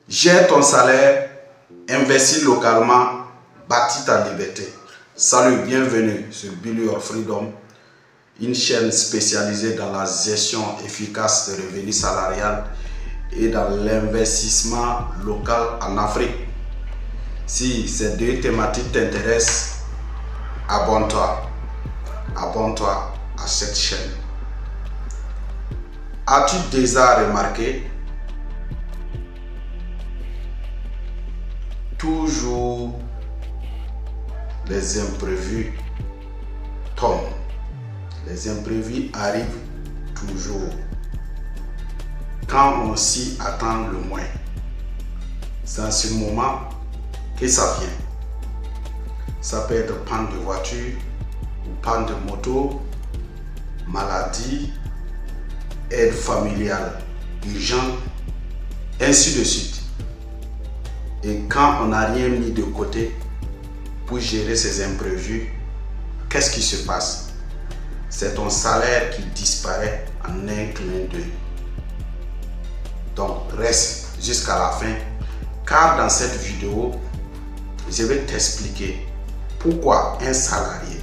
Gère ton salaire, investis localement, bâtis ta liberté. Salut, bienvenue sur Build Your Freedom, une chaîne spécialisée dans la gestion efficace de revenus salariales et dans l'investissement local en Afrique. Si ces deux thématiques t'intéressent, abonne-toi. Abonne-toi à cette chaîne. As-tu déjà remarqué? Toujours les imprévus tombent. Les imprévus arrivent toujours. Quand on s'y attend le moins. C'est à ce moment que ça vient. Ça peut être panne de voiture ou panne de moto, maladie, aide familiale urgente, ainsi de suite. Et quand on n'a rien mis de côté pour gérer ces imprévus, qu'est-ce qui se passe? C'est ton salaire qui disparaît en un clin d'œil. Donc reste jusqu'à la fin, car dans cette vidéo, je vais t'expliquer pourquoi un salarié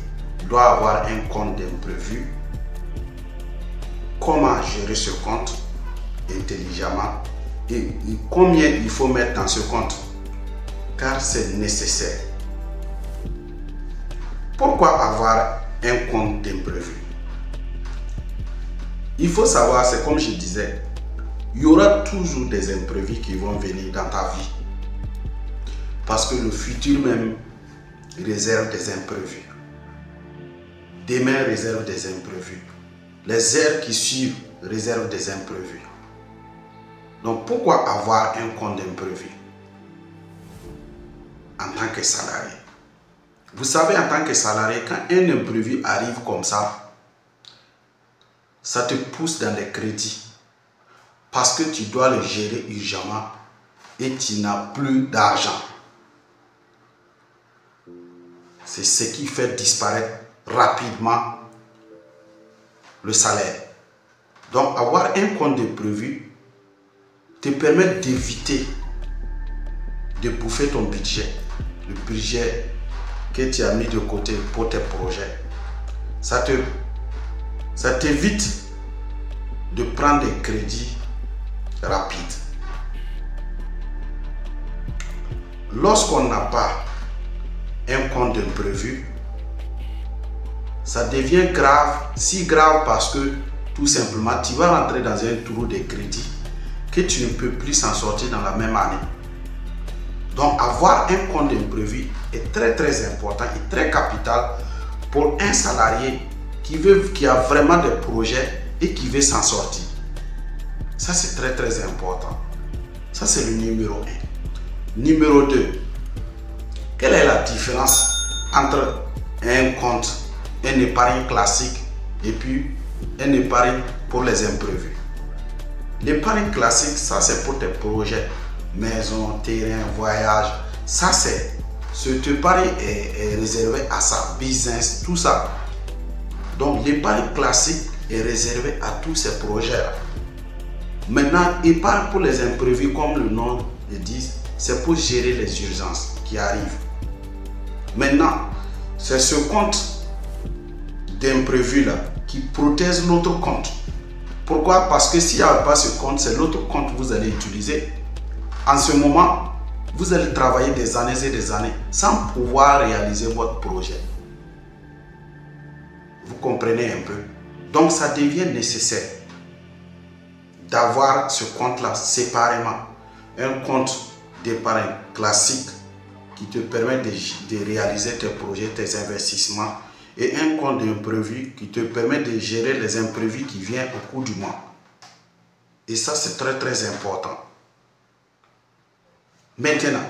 doit avoir un compte d'imprévu, comment gérer ce compte intelligemment et combien il faut mettre dans ce compte, car c'est nécessaire. Pourquoi avoir un compte d'imprévu? Il faut savoir, c'est comme je disais, il y aura toujours des imprévus qui vont venir dans ta vie. Parce que le futur même réserve des imprévus. Demain réserve des imprévus. Les heures qui suivent réservent des imprévus. Donc pourquoi avoir un compte d'imprévu en tant que salarié? Vous savez, en tant que salarié, quand un imprévu arrive comme ça te pousse dans les crédits. Parce que tu dois le gérer urgemment et tu n'as plus d'argent. C'est ce qui fait disparaître rapidement le salaire. Donc avoir un compte d'imprévu te permet d'éviter de bouffer ton budget. Le budget que tu as mis de côté pour tes projets. Ça t'évite de prendre des crédits rapides. Lorsqu'on n'a pas un compte d'imprévu, ça devient grave, si grave parce que tout simplement tu vas rentrer dans un trou de crédit que tu ne peux plus s'en sortir dans la même année. Donc avoir un compte d'imprévu est très important et très capital pour un salarié qui a vraiment des projets et qui veut s'en sortir. Ça c'est très important. Ça c'est le numéro 1. Numéro 2. Quelle est la différence entre un compte, un épargne classique et puis un épargne pour les imprévus? L'épargne classique, ça c'est pour tes projets, maison, terrain, voyage. Ça c'est, cette épargne est réservée à ça, business, tout ça. Donc l'épargne classique est réservée à tous ces projets-là. Maintenant, épargne pour les imprévus, comme le nom le dit, c'est pour gérer les urgences qui arrivent. Maintenant, c'est ce compte d'imprévu là qui protège notre compte. Pourquoi? Parce que s'il n'y a pas ce compte, c'est l'autre compte que vous allez utiliser. En ce moment, vous allez travailler des années et des années sans pouvoir réaliser votre projet. Vous comprenez un peu? Donc ça devient nécessaire d'avoir ce compte-là séparément. Un compte d'épargne classique qui te permet de réaliser tes projets, tes investissements, et un compte d'imprévu qui te permet de gérer les imprévus qui viennent au cours du mois. Et ça, c'est très important. Maintenant,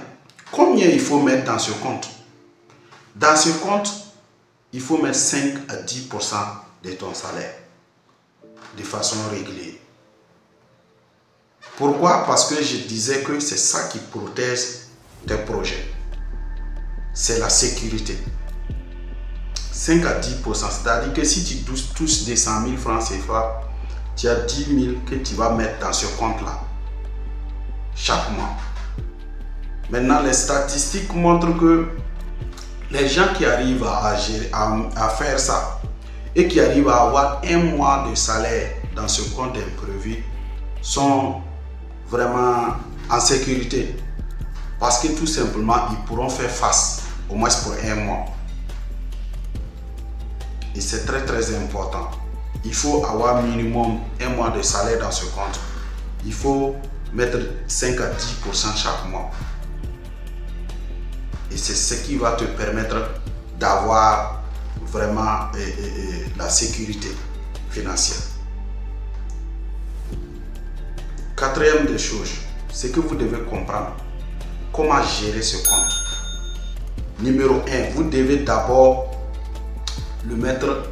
combien il faut mettre dans ce compte? Dans ce compte, il faut mettre 5 à 10% de ton salaire de façon régulière. Pourquoi? Parce que je disais que c'est ça qui protège tes projets. C'est la sécurité. 5 à 10%, c'est-à-dire que si tu touches des 100 000 francs CFA, tu as 10 000 que tu vas mettre dans ce compte-là chaque mois. Maintenant, les statistiques montrent que les gens qui arrivent à faire ça et qui arrivent à avoir un mois de salaire dans ce compte imprévu sont vraiment en sécurité. Parce que tout simplement, ils pourront faire face au moins pour un mois. Et c'est très très important. Il faut avoir minimum un mois de salaire dans ce compte. Il faut mettre 5 à 10% chaque mois. Et c'est ce qui va te permettre d'avoir vraiment la sécurité financière. Quatrième des choses, c'est que vous devez comprendre comment gérer ce compte. Numéro 1, vous devez d'abord le mettre.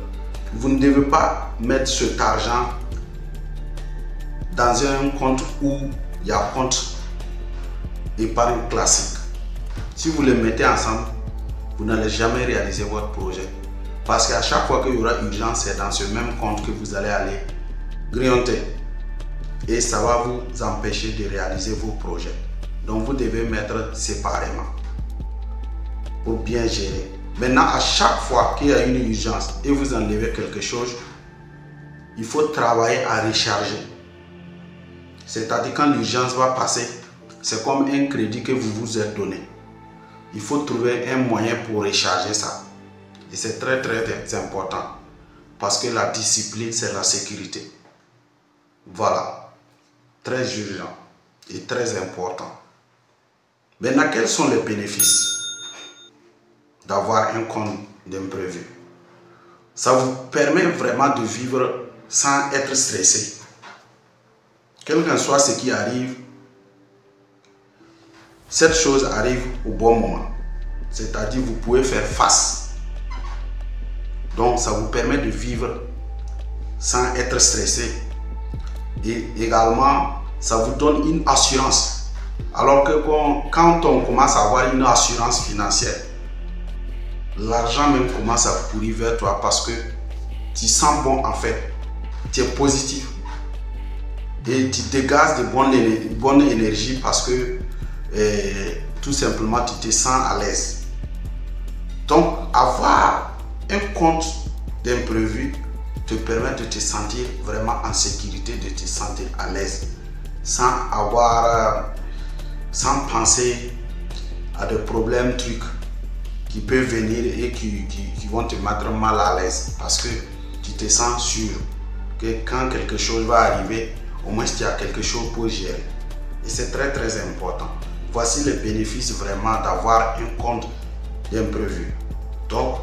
Vous ne devez pas mettre cet argent dans un compte où il y a compte épargne classique. Si vous les mettez ensemble, vous n'allez jamais réaliser votre projet. Parce qu'à chaque fois qu'il y aura urgence, c'est dans ce même compte que vous allez aller grignoter. Et ça va vous empêcher de réaliser vos projets. Donc vous devez mettre séparément pour bien gérer. Maintenant, à chaque fois qu'il y a une urgence et vous enlevez quelque chose, il faut travailler à recharger. C'est-à-dire quand l'urgence va passer, c'est comme un crédit que vous vous êtes donné. Il faut trouver un moyen pour recharger ça. Et c'est très très important. Parce que la discipline, c'est la sécurité. Voilà. Très urgent et très important. Maintenant, quels sont les bénéfices d'avoir un compte d'imprévu? Ça vous permet vraiment de vivre sans être stressé. Quel que soit ce qui arrive, cette chose arrive au bon moment. C'est-à-dire vous pouvez faire face. Donc ça vous permet de vivre sans être stressé. Et également, ça vous donne une assurance. Alors que quand on commence à avoir une assurance financière, l'argent même commence à courir vers toi parce que tu sens bon en fait. Tu es positif. Et tu dégages de bonnes énergies parce que tout simplement tu te sens à l'aise. Donc avoir un compte d'imprévu te permet de te sentir vraiment en sécurité, de te sentir à l'aise sans penser à des problèmes, trucs qui peuvent venir et qui vont te mettre mal à l'aise parce que tu te sens sûr que quand quelque chose va arriver, au moins il y a quelque chose pour gérer. Et c'est très très important. Voici les bénéfices vraiment d'avoir un compte d'imprévu. Donc,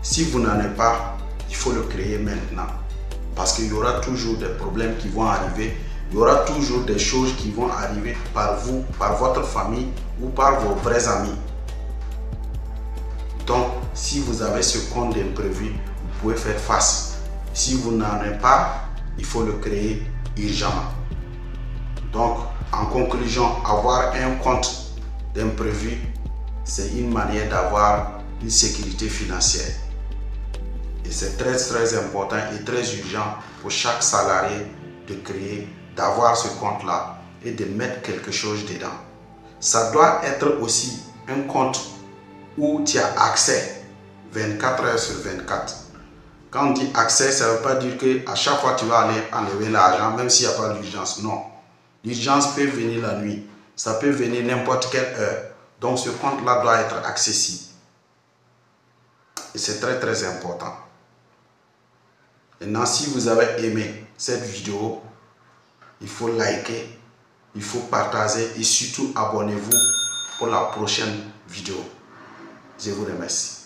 si vous n'en avez pas, il faut le créer maintenant. Parce qu'il y aura toujours des problèmes qui vont arriver. Il y aura toujours des choses qui vont arriver par vous, par votre famille ou par vos vrais amis. Donc, si vous avez ce compte d'imprévu, vous pouvez faire face. Si vous n'en avez pas, il faut le créer urgemment. Donc, en conclusion, avoir un compte d'imprévu, c'est une manière d'avoir une sécurité financière. Et c'est très très important et très urgent pour chaque salarié de créer, d'avoir ce compte-là et de mettre quelque chose dedans. Ça doit être aussi un compte où tu as accès 24 heures sur 24. Quand on dit accès, ça ne veut pas dire qu'à chaque fois tu vas aller enlever l'argent, même s'il n'y a pas d'urgence. Non. L'urgence peut venir la nuit. Ça peut venir n'importe quelle heure. Donc ce compte-là doit être accessible. Et c'est très très important. Maintenant, si vous avez aimé cette vidéo, il faut liker, il faut partager et surtout abonnez-vous pour la prochaine vidéo. Je vous remercie.